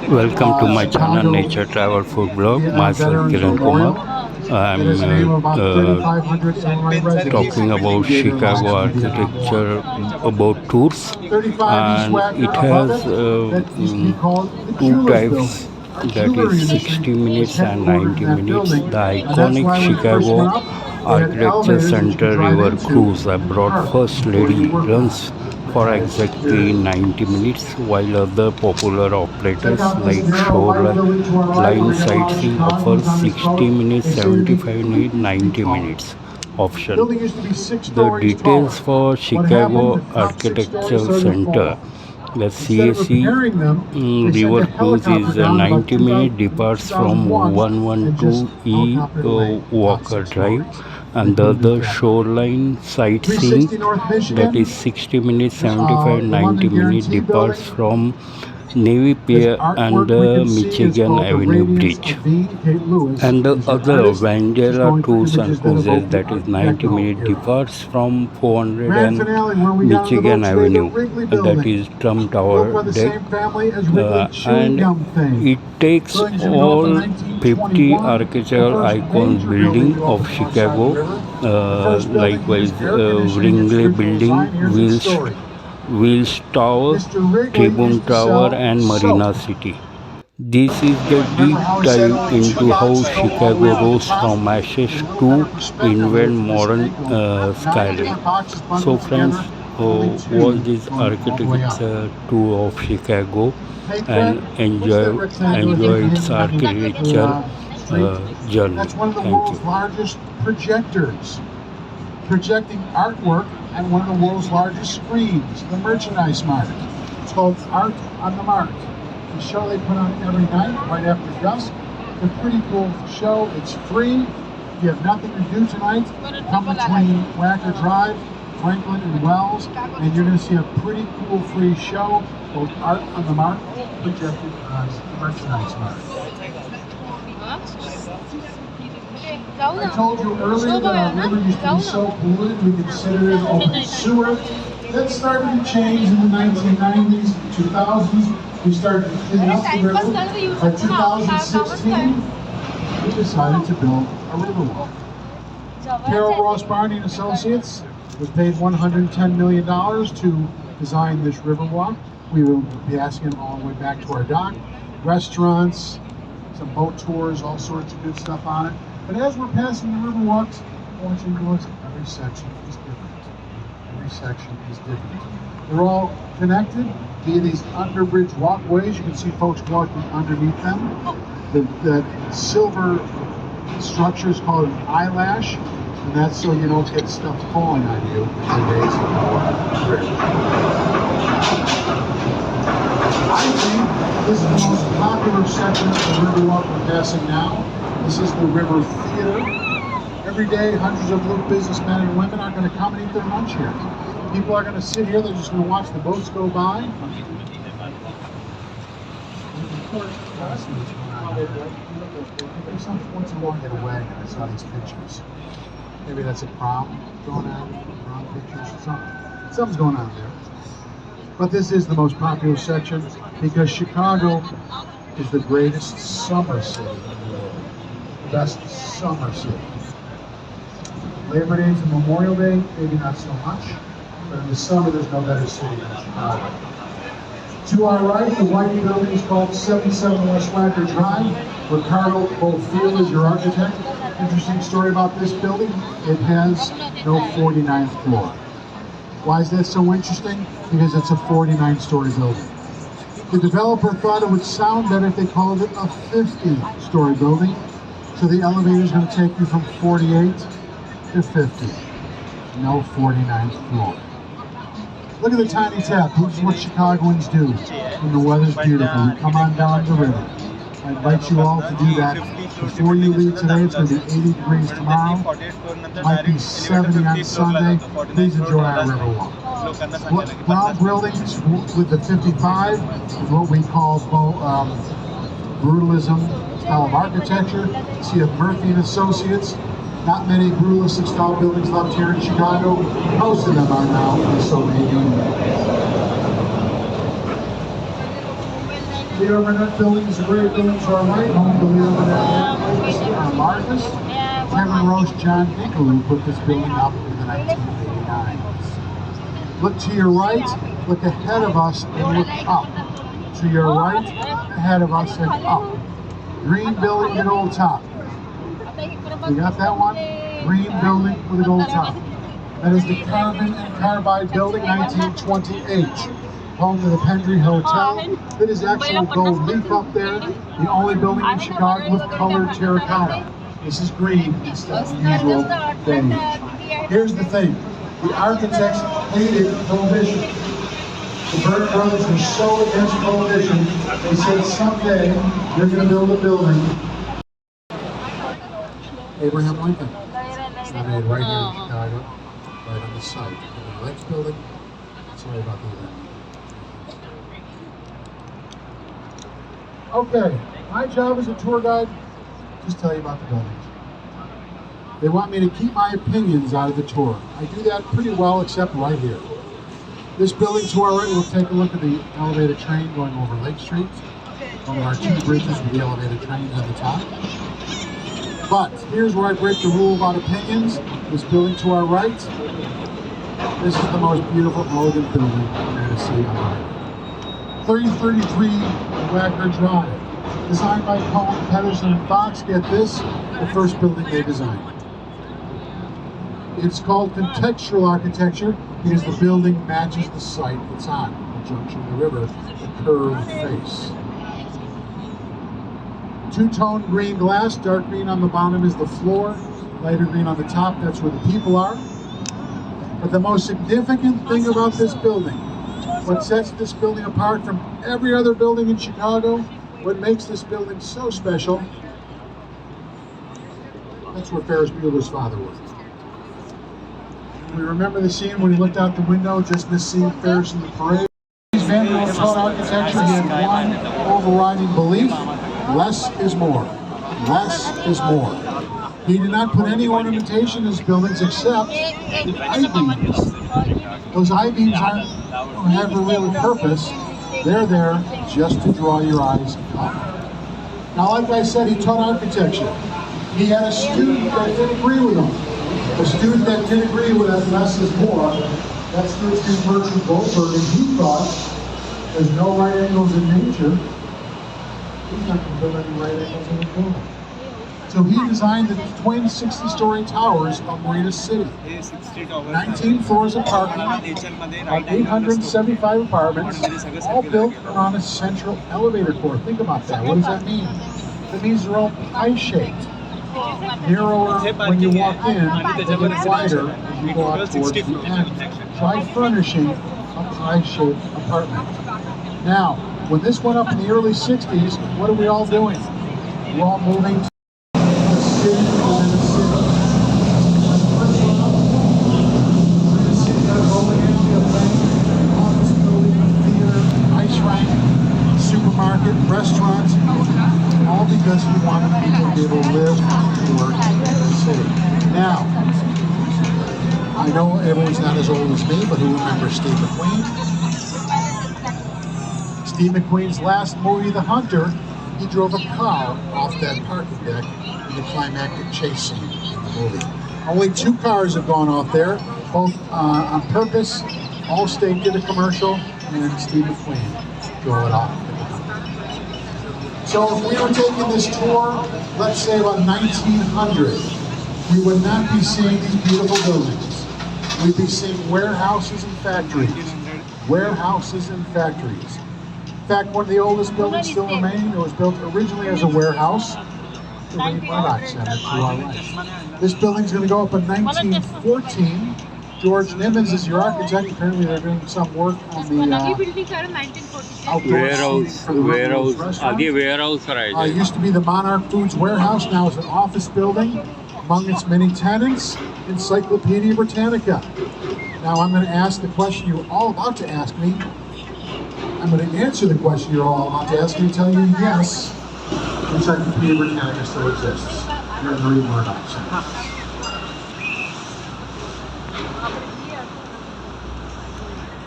Welcome to my channel Chicago, Nature Travel Food Blog. Myself Veterans Kiran Kumar. Memorial. It I'm has a name of about 3,500 NY residents talking about who gave their Chicago lives for Vietnam War. architecture, about tours, 35 East and Wacker it above it, has that used to be called the two Jewelers Building. types, The that is jewelry industry 60 was minutes and headquartered in 90 that minutes. building, The and that's iconic why when you first Chicago went up, they had Architecture elevators that you could Center drive River into Cruise and then brought park First before you Lady worked on runs it. for That is exactly security. 90 minutes, while other popular Check operators out this like narrow white Shoreline building to our right. We're Line going to get a lot of Sightseeing offer Chicagoans on this 60 boat. minutes, They say it'd be 75 minutes, what used to be 90 taller. minutes The option. building used to be 6 The stories taller. details for What happened? Chicago The top 6 stories Architectural started to Center. fall. The Instead of CAC repairing them, they sent River a Cruise helicopter is down about 90 minute 2000, departs from 2001 and just 112E helicoptered away the top Walker 6 Drive, stories. They and put the a new other deck on. shoreline sightseeing, 360 North that Michigan, is 60 minutes, 75, the 90 London minute Guarantee departs Building. from Navy This Pier and artwork we the can see is Michigan called the Avenue Radiance Bridge. of V. Kate Lewis And the is an other artist. She's Vangelia going for tours and images that cruises, evoke the that is Art 90 Deco minute era. departs from 400 Grand and finale, where we got on the boat Michigan today, the Avenue, Wrigley and that Building, is Trump built Tower by the deck. same family as Wrigley Chewing And Gum fame. it takes Buildings were built in all 50 1921. The architectural first icons major building building to of open alongside the Chicago, river. The first building likewise used air conditioning. Its Wrigley original Building, design, here's its story. Wills Tower, Mr. Wrigley Tribune used to Tower, sell and soap. Marina City. This is the Remember deep how I said dive only two into how dots go all the way Chicago up to the rose top? from ashes Get a little better to perspective here invent from this modern angle. 9 skyline. different boxes So bundled together, friends, only watch 2 this going all the way up. architecture tour of Chicago Hey and Fred, what's that enjoy rectangular thing enjoy its hanging on the architecture street? journey. That's one of the Thank world's you. largest projectors, projecting artwork at one of the world's largest screens, the Merchandise Mart. It's called Art on the Mart. The show they put on every night right after dusk. It's a pretty cool show. It's free. If you have nothing to do tonight, come between Wacker Drive, Franklin, and Wells, and you're going to see a pretty cool free show called Art on the Mart, projected on the Merchandise Mart. I told you earlier that our river used to be so polluted we considered it open sewer. That started to change in the 1990s, 2000s. We started to clean up the river. By 2016, we decided to build a riverwalk. Carol Ross Barney and Associates was paid $110 million to design this riverwalk. We will be asking them all the way back to our dock. Restaurants, some boat tours, all sorts of good stuff on it. But as we're passing the riverwalks, I want you to notice every section is different. Every section is different. They're all connected via these under-bridge walkways. You can see folks walking underneath them. That silver structure is called an eyelash, and that's so you don't get stuff falling on you in the days of the bridge. I think this is the most popular section of the riverwalk we're passing now. This is the River Theater. Every day, hundreds of little businessmen and women are going to come and eat their lunch here. People are going to sit here, they're just going to watch the boats go by. Once in a while get a wagon, I saw these pictures. Maybe that's a prom going on, prom pictures or something. Something's going on there. But this is the most popular section because Chicago is the greatest summer city in the world. The best summer city. Labor Day and Memorial Day, maybe not so much, but in the summer there's no better city than Chicago. To our right, the white building is called 77 West Wacker Drive. Ricardo Bofield is your architect. Interesting story about this building, it has no 49th floor. Why is that so interesting? Because it's a 49-story building. The developer thought it would sound better if they called it a 50-story building. So the elevator is going to take you from 48 to 50. No 49th floor. Look at the tiny tap. This is what Chicagoans do when the weather's beautiful. We come on down the river. I invite you all to do that. Before you leave today, it's going to be 80 degrees tomorrow. Might be 70 on Sunday. Please enjoy our riverwalk. Brown buildings with the 55 is what we call brutalism style of architecture. See if Murphy and Associates. Not many brutalistic style buildings left here in Chicago. Most of them are now in the Soviet Union. Leo Burnett building is a great building to our right, home to Leo Burnett, our Modernist. Kevin Roche, John Nickel, who put this building up in the 1989s. Look to your right, look ahead of us, and look up. To your right, ahead of us, and up. Green building with a gold top. You got that one? Green building with a gold top. That is the Carbon and Carbide building, 1928. Home to the Pendry Hotel. It is actual gold leaf up there. The only building in Chicago with colored terracotta. This is green instead of usual beige. Here's the thing. The architects hated prohibition. The Byrne brothers were so against prohibition, they said someday you're going to build a building. Abraham Lincoln. It's made right here in Chicago, right on the site. The Lakes building. Sorry about the event. Okay, my job as a tour guide, just tell you about the buildings. They want me to keep my opinions out of the tour. I do that pretty well, except right here. This building to our right, we'll take a look at the elevated train going over Lake Street. One of our two bridges with the elevated trains on the top. But here's where I break the rule about opinions. This building to our right, this is the most beautiful, elegant building you're going to see on the right. 3033 Wagner Drive. Designed by Cohen, Pedersen, and Fox. Get this, the first building they designed. It's called contextual architecture because the building matches the site it's on, the junction of the river, the curved face. Two-tone green glass, dark green on the bottom is the floor, lighter green on the top, that's where the people are. But the most significant thing about this building, what sets this building apart from every other building in Chicago, what makes this building so special, that's where Ferris Bueller's father worked. We remember the scene when he looked out the window, just missed seeing Ferris in the parade. Vanderbilt taught architecture, he had one overriding belief: less is more. Less is more. He did not put any ornamentation in his buildings except the I-beams. Those I-beams don't have a real purpose. They're there just to draw your eyes up. Now, like I said, he taught architecture. He had a student that didn't agree with him. A student that didn't agree with that less is more. That student's named Bertram Goldberg, and he thought there's no right angles in nature. He's not going to build any right angles in the building. So he designed the twin 60-story towers of Marina City. 19 floors of parking, 875 apartments, all built around a central elevator core. Think about that. What does that mean? It means they're all pie-shaped. Narrower when you walk in, they get wider as you go out towards the end. Try furnishing a pie-shaped apartment. Now, when this went up in the early 60s, what are we all doing? We're all moving to the city within the city. When the first went up, the city got a bowling alley, a bank, an office building, a theater, ice rink, supermarket, restaurants, all because he wanted people to be able to live and work in the city. Now, I know everyone's not as old as me, but who remembers Steve McQueen? Steve McQueen's last movie, The Hunter, he drove a car off that parking deck in the climactic chase scene in the movie. Only 2 cars have gone off there, both on purpose. Allstate did a commercial, and Steve McQueen drove it off. So if we were taking this tour, let's say about 1900, we would not be seeing these beautiful buildings. We'd be seeing warehouses and factories. Warehouses and factories. In fact, one of the oldest buildings still remaining, it was built originally as a warehouse, the Wayne Murdoch Center to our right. This building's going to go up in 1914. George Nimmons is your architect. Apparently they're doing some work on the outdoor seating for the Warehouse restaurant. Used to be the Monarch Foods warehouse, now it's an office building. Among its many tenants, Encyclopedia Britannica. Now I'm going to ask the question you're all about to ask me. I'm going to answer the question you're all about to ask me and tell you yes, Encyclopedia Britannica still exists. You're in the Wayne Murdoch Center.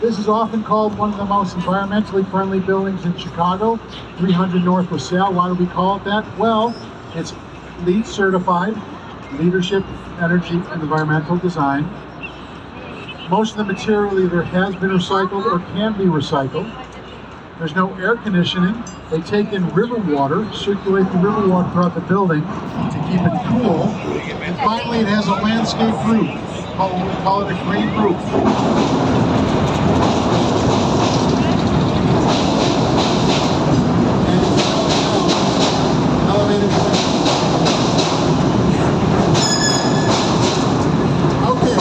This is often called one of the most environmentally friendly buildings in Chicago, 300 North LaSalle. Why do we call it that? Well, it's LEED certified, Leadership, Energy, and Environmental Design. Most of the material either has been recycled or can be recycled. There's no air conditioning. They take in river water, circulate the river water throughout the building to keep it cool. And finally, it has a landscape roof. We call it a green roof. Elevated. Okay,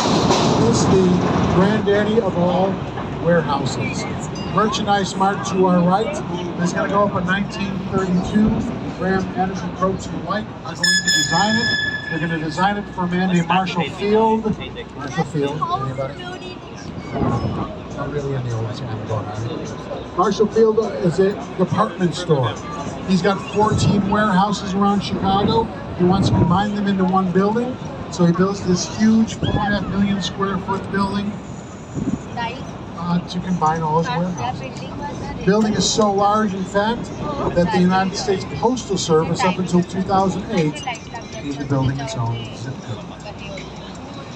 this is the granddaddy of all warehouses. Merchandise Mart to our right is going to go up in 1932. Graham, Anderson, Probst, and White are going to design it. They're going to design it for a man named Marshall Field. Marshall Field, anybody? Not really in the old time going on. Marshall Field is a department store. He's got 14 warehouses around Chicago. He wants to combine them into one building. So he builds this huge 4.5 million square foot building to combine all his warehouses. The building is so large, in fact, that the United States Postal Service, up until 2008, was building its own zip code.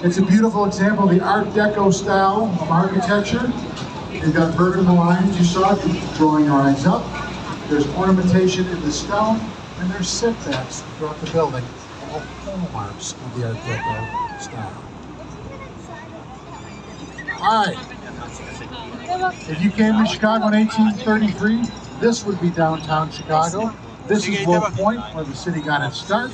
It's a beautiful example of the Art Deco style of architecture. You've got vertical lines, you saw it, drawing your eyes up. There's ornamentation in the stone, and there's setbacks throughout the building, all hallmarks of the Art Deco style. All right. If you came to Chicago in 1833, this would be downtown Chicago. This is Wolf Point, where the city got its start.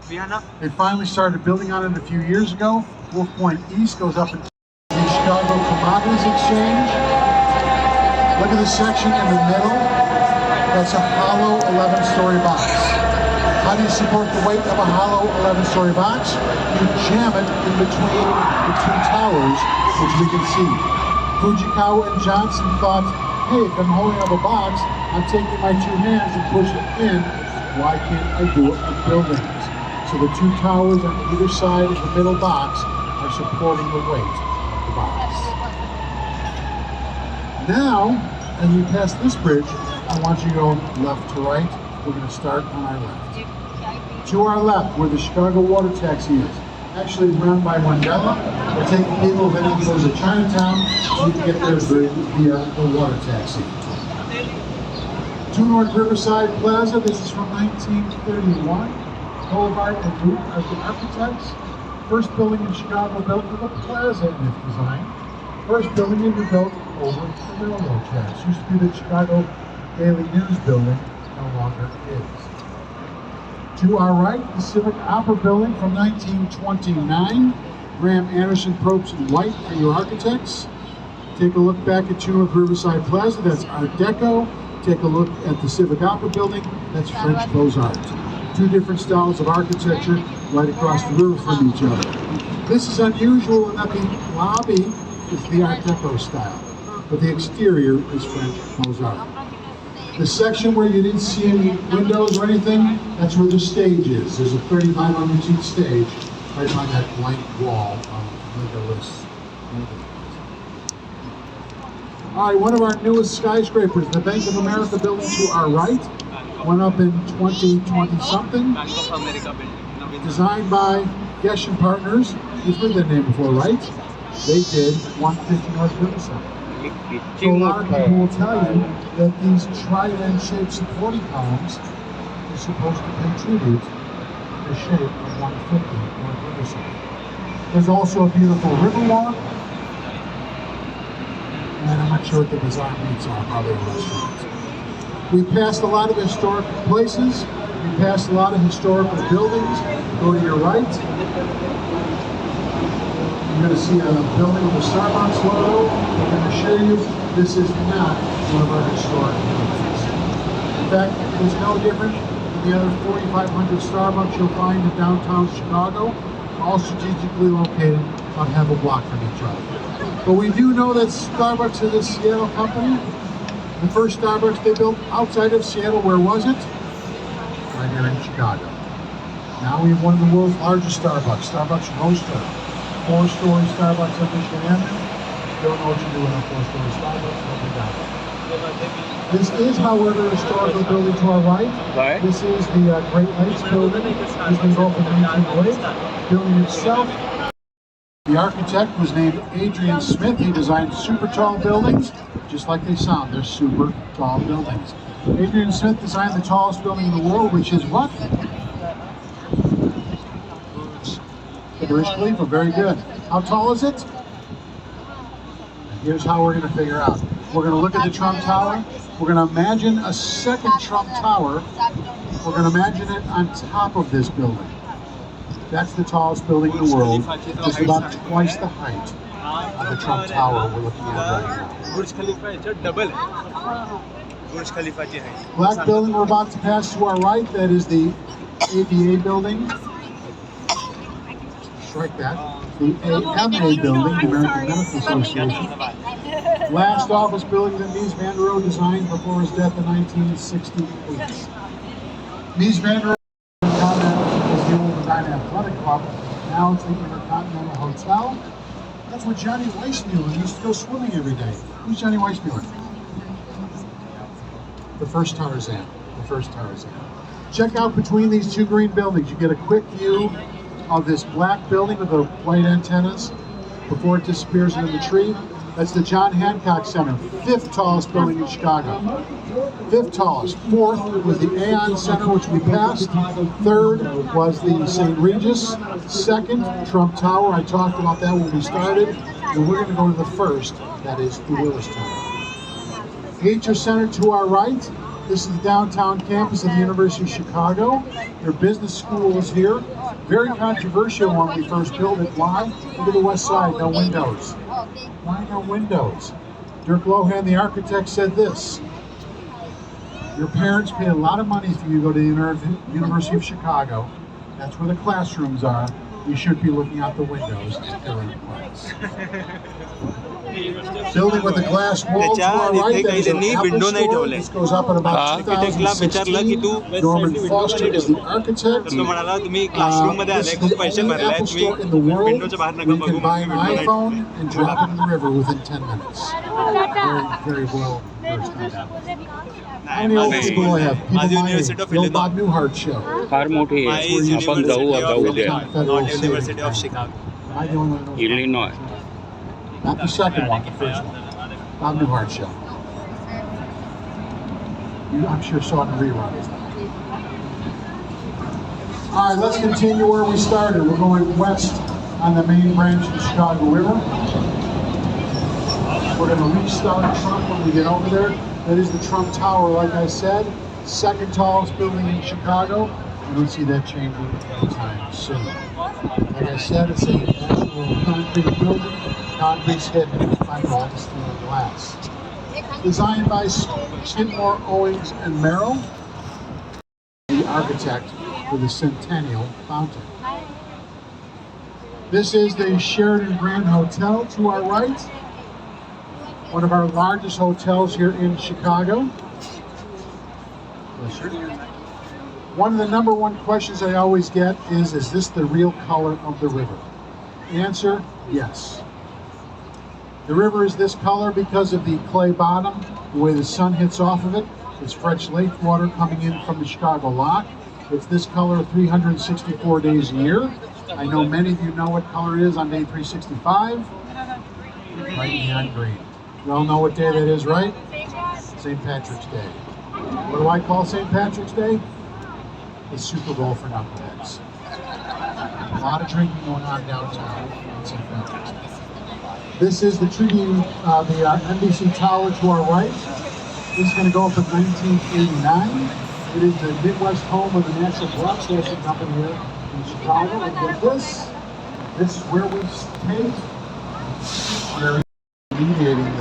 They finally started building on it a few years ago. Wolf Point East goes up into the Chicago Commodities Exchange. Look at the section in the middle. That's a hollow 11-story box. How do you support the weight of a hollow 11-story box? You jam it in between the two towers, which we can see. Fujikawa and Johnson thought, hey, if I'm holding up a box, I'm taking my two hands and push it in. Why can't I do it with buildings? So the two towers on either side of the middle box are supporting the weight of the box. Now, as we pass this bridge, I want you to go left to right. We're going to start on our left. To our left, where the Chicago water taxi is. Actually run by Mandela. We're taking people if anyone goes to Chinatown, so you can get there via the water taxi. 2 North Riverside Plaza. This is from 1931. Boulevard and Root are the architects. First building in Chicago built with a plaza in its design. First building ever built over the railroad tracks. Used to be the Chicago Daily News building, no longer is. To our right, the Civic Opera Building from 1929. Graham, Anderson, Probst, and White are your architects. Take a look back at 2 North Riverside Plaza, that's Art Deco. Take a look at the Civic Opera Building, that's French Beaux-Arts. 2 different styles of architecture right across the river from each other. This is unusual in that the lobby is the Art Deco style, but the exterior is French Beaux-Arts. The section where you didn't see any windows or anything, that's where the stage is. There's a 3,500 seat stage right on that blank wall of windowless. All right, one of our newest skyscrapers, the Bank of America building to our right, went up in 2020-something. Designed by Geshen Partners. You've heard that name before, right? They did 150 North Riverside. So a lot of people will tell you that these trident-shaped supporting columns are supposed to contribute to the shape of 150 North Riverside. There's also a beautiful riverwalk, and I'm not sure what the design needs are, probably a restaurant. We passed a lot of historic places. We passed a lot of historical buildings. Go to your right. You're going to see a building with a Starbucks logo. I'm going to show you this is not one of our historic buildings. In fact, it's no different than the other 4,500 Starbucks you'll find in downtown Chicago, all strategically located about half a block from each other. But we do know that Starbucks is a Seattle company. The first Starbucks they built outside of Seattle, where was it? Right here in Chicago. Now we have one of the world's largest Starbucks, Starbucks Roaster. 4-story Starbucks on Michigan Avenue. Don't know what you're doing up 4-story Starbucks, but we got it. This is, however, a historical building to our right. Why? This is the Great Lakes building. It's been built in 1908. Building itself. The architect was named Adrian Smith. He designed super tall buildings, just like they sound. They're super tall buildings. Adrian Smith designed the tallest building in the world, which is what? The Burj Khalifa. Very good. How tall is it? Here's how we're going to figure out. We're going to look at the Trump Tower. We're going to imagine a second Trump Tower. We're going to imagine it on top of this building. That's the tallest building in the world. It's about twice the height of the Trump Tower we're looking at right now. Burj Khalifa is double. Burj Khalifa ji hai. Black building we're about to pass to our right, that is the ABA building. Strike that. The AMA building, the American Medical Association. Last office building that Mies van der Rohe designed before his death in 1968. Mies van der Rohe was the old Medina Athletic Club. Now it's the Intercontinental Hotel. That's where Johnny Weissmuller used to go swimming every day. Who's Johnny Weissmuller? The first Tarzan. The first Tarzan. Check out between these two green buildings. You get a quick view of this black building with the white antennas before it disappears into the tree. That's the John Hancock Center, 5th tallest building in Chicago. 5th tallest. 4th was the Aon Center, which we passed. 3rd was the St. Regis. 2nd, Trump Tower. I talked about that when we started. And we're going to go to the 1st, that is the Willis Tower. Nature Center to our right. This is the downtown campus of the University of Chicago. Their business school is here. Very controversial when we first built it. Why? Look at the west side, no windows. Why no windows? Dirk Lohan, the architect, said this. Your parents pay a lot of money for you to go to the University of Chicago. That's where the classrooms are. You should be looking out the windows during class. Building with a glass wall to our right, that is an Apple store. This goes up in about 2016. Norman Foster is the architect. This is the only Apple store in the world where you can buy an iPhone and drop it in the river within 10 minutes. Very, very well versed on that. Any old school I have, people my age, the old Bob Newhart show. फार मोठी आहे आपण जाऊ आता उद्या University of Chicago. Am I the only one who knows? Illinois. Not the second one, the first one. Bob Newhart show. You, I'm sure, saw it in reruns. All right, let's continue where we started. We're going west on the main branch of the Chicago River. We're going to restart Trump when we get over there. That is the Trump Tower, like I said. 2nd tallest building in Chicago. I don't see that changing anytime soon. Like I said, it's a natural concrete building. Concrete's hidden by all the steel and glass. Designed by Skidmore, Owings, and Merrill, the architect for the Centennial Fountain. This is the Sheraton Grand Hotel to our right. One of our largest hotels here in Chicago. One of the number one questions I always get is this the real color of the river? Answer, yes. The river is this color because of the clay bottom, the way the sun hits off of it. It's fresh lake water coming in from the Chicago Lock. It's this color 364 days a year. I know many of you know what color it is on day 365. Right neon green. You all know what day that is, right? St. Patrick's Day. What do I call St. Patrick's Day? The Super Bowl for knuckleheads. A lot of drinking going on downtown on St. Patrick's Day. This is the NBC Tower to our right. This is going to go up in 1989. It is the Midwest home of the National Broadcasting Company here in Chicago. And with this is where we stayed. We're mediating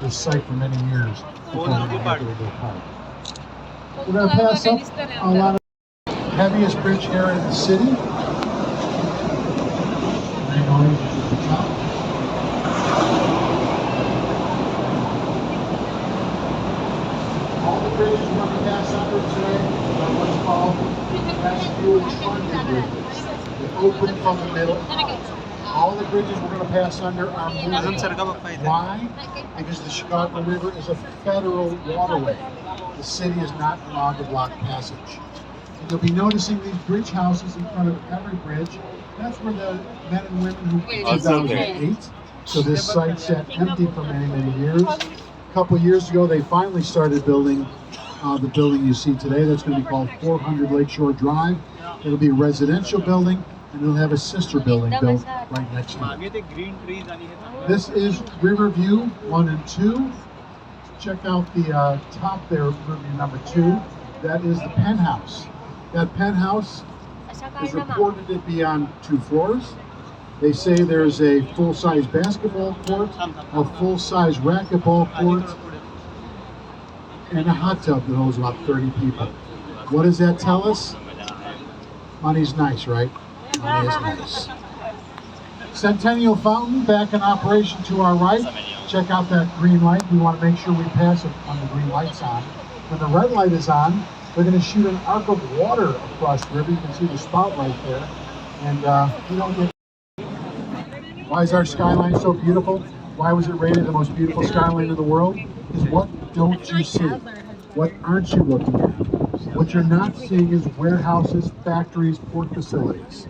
this site for many years before we had to go park. We're going to pass up a lot of the heaviest bridge here in the city. All the bridges we're going to pass under today are what's called vestibule trunnion bridges. They open from the middle out. All the bridges we're going to pass under are movable. Why? Because the Chicago River is a federal waterway. The city is not allowed to block passage. And you'll be noticing these bridge houses in front of every bridge. That's where the men and women who in 2008. So this site sat empty for many, many years. A couple of years ago, they finally started building the building you see today. That's going to be called 400 Lakeshore Drive. It'll be a residential building, and it'll have a sister building built right next to it. This is Riverview 1 and 2. Check out the top there, Riverview number 2. That is the penthouse. That penthouse is reported to be on 2 floors. They say there's a full-size basketball court, a full-size racquetball court, and a hot tub that holds about 30 people. What does that tell us? Money's nice, right? Money is nice. Centennial Fountain back in operation to our right. Check out that green light. We want to make sure we pass it when the green light's on. When the red light is on, we're going to shoot an arc of water across the river. You can see the spout right there. And you don't get. Why is our skyline so beautiful? Why was it rated the most beautiful skyline in the world? Is what don't you see? What aren't you looking at? What you're not seeing is warehouses, factories, port facilities.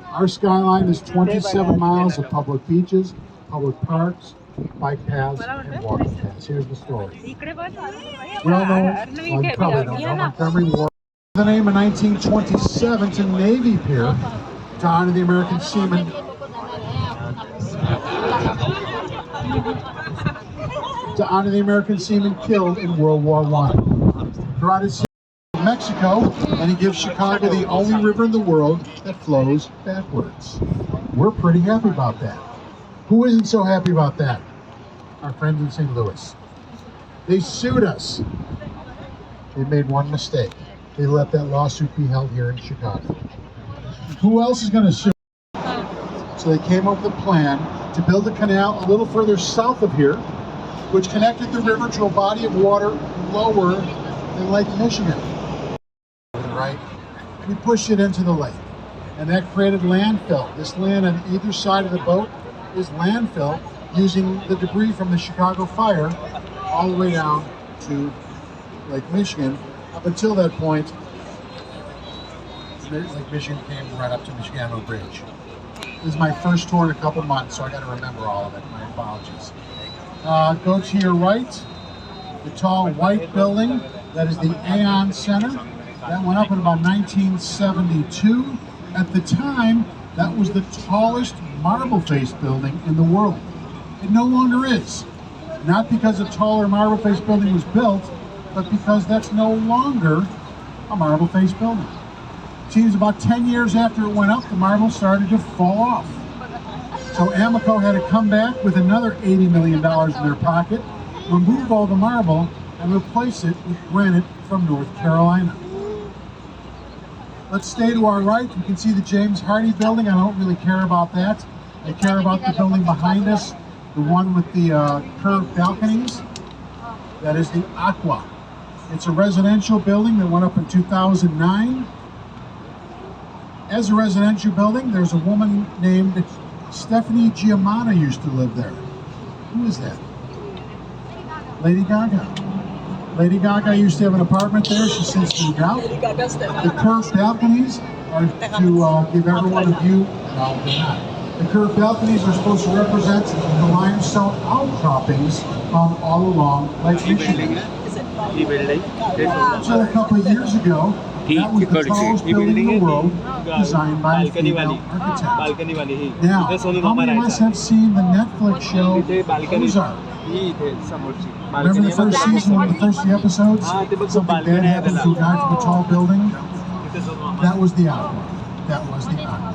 Our skyline is 27 miles of public beaches, public parks, bike paths, and walking paths. Here's the story. Well known, well, you probably don't know, Montgomery Wharf. The name in 1927 to Navy Pier to honor the American seamen. To honor the American seamen killed in World War I. Throughout his Mexico, and he gives Chicago the only river in the world that flows backwards. We're pretty happy about that. Who isn't so happy about that? Our friends in St. Louis. They sued us. They made one mistake. They let that lawsuit be held here in Chicago. Who else is going to sue? So they came up with a plan to build a canal a little further south of here, which connected the river to a body of water lower than Lake Michigan. Right? We pushed it into the lake, and that created landfill. This land on either side of the boat is landfill, using the debris from the Chicago fire all the way down to Lake Michigan. Up until that point, Lake Michigan came right up to Michigago Bridge. This is my first tour in a couple months, so I got to remember all of it. My apologies. Go to your right, the tall white building. That is the Aon Center. That went up in about 1972. At the time, that was the tallest marble-faced building in the world. It no longer is. Not because a taller marble-faced building was built, but because that's no longer a marble-faced building. It seems about 10 years after it went up, the marble started to fall off. So Amoco had to come back with another $80 million in their pocket, remove all the marble, and replace it with granite from North Carolina. Let's stay to our right. You can see the James Hardy building. I don't really care about that. I care about the building behind us, the one with the curved balconies. That is the Aqua. It's a residential building that went up in 2009. As a residential building, there's a woman named Stephanie Giamana used to live there. Who is that? Lady Gaga. Lady Gaga used to have an apartment there. She since moved out. The curved balconies are to give everyone a view. No, they're not. The curved balconies are supposed to represent the limestone outcroppings found all along Lake Michigan. Until a couple of years ago, that was the tallest building in the world, designed by a female architect. Now, how many of us have seen the Netflix show Ozark? Remember the first season, one of the first few episodes? Something bad happened to a guy from a tall building? That was the Aqua. That was the Aqua.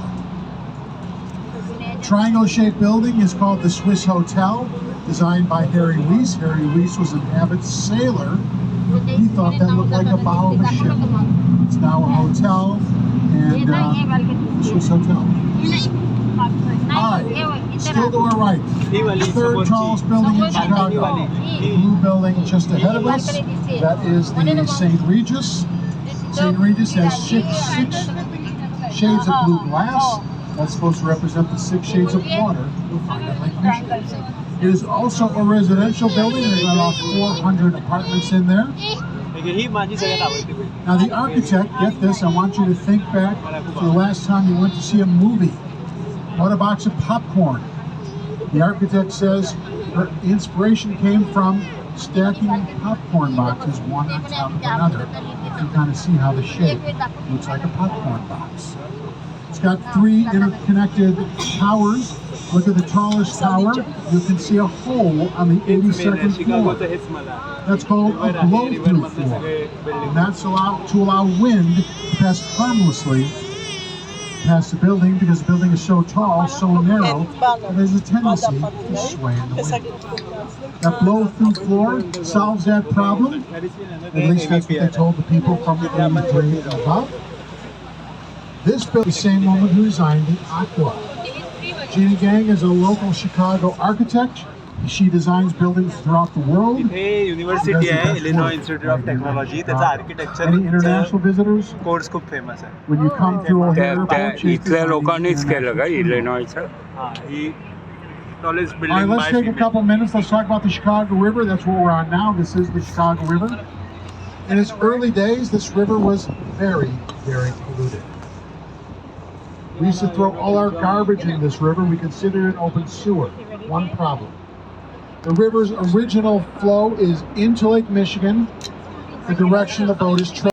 Triangle-shaped building is called the Swiss Hotel, designed by Harry Weiss. Harry Weiss was an avid sailor. He thought that looked like a bow of a ship. It's now a hotel, and the Swiss Hotel. Alright, still to our right. The third tallest building in Chicago. Blue building just ahead of us. That is the St. Regis. St. Regis has six shades of blue glass. That's supposed to represent the 6 shades of water you'll find at Lake Michigan. It is also a residential building. There's about 400 apartments in there. Now the architect, get this, I want you to think back to the last time you went to see a movie. What a box of popcorn. The architect says her inspiration came from stacking popcorn boxes one on top of another. You can kind of see how the shape looks like a popcorn box. It's got 3 interconnected towers. Look at the tallest tower. You can see a hole on the 82nd floor. That's called a blow-through floor. And that's to allow wind to pass harmlessly past the building, because the building is so tall, so narrow, that there's a tendency to sway in the wind. That blow-through floor solves that problem. At least that's what they told the people from the grade above. This building, the same woman who designed the Aqua. Gina Gang is a local Chicago architect. She designs buildings throughout the world. इथे university आहे, Illinois institute of technology. त्याचा architecture Any international visitors? Course खूप famous आहे. When you come through O'Hare Airport, she's इथल्या लोकांनीच केलं का इलिनॉयचं? ही tallest All right, building let's by take a female. couple minutes. Let's talk about the Chicago River. That's what we're on now. This is the Chicago River. In its early days, this river was very, very polluted. We used to throw all our garbage in this river. We considered it open sewer. One problem. The river's original flow is into Lake Michigan. The direction the boat is traveling.